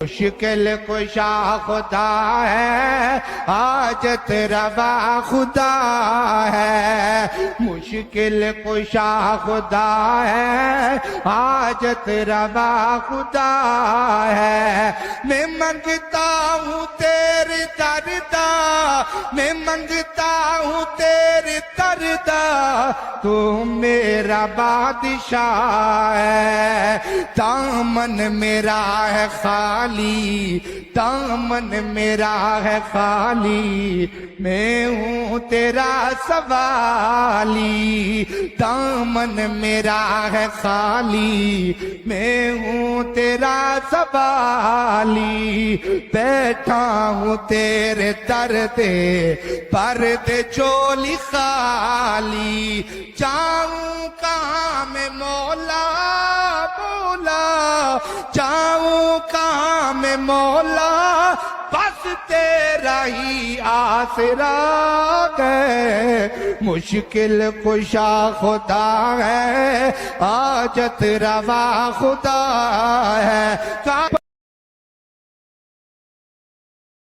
مشکل کشا خدا ہے، حاجت روا خدا ہے، مشکل کشا خدا ہے، حاجت روا خدا ہے۔ میں منگتا ہوں تیرے دردا، میں منگتا ہوں تیرے دردا، تو میرا بادشاہ ہے۔ دامن میرا ہے خالی، دامن میرا ہے خالی، میں ہوں تیرا سوالی۔ دامن میرا ہے خالی، میں ہوں تیرا سوالی۔ بیٹھا ہوں تیرے دردے پردے چولی خالی، جاؤں کہاں میں مولا مولا، جاؤں کہاں میں مولا، بس تیرا ہی آسرا ہے۔ مشکل کشا خدا ہے، حاجت روا خدا ہے۔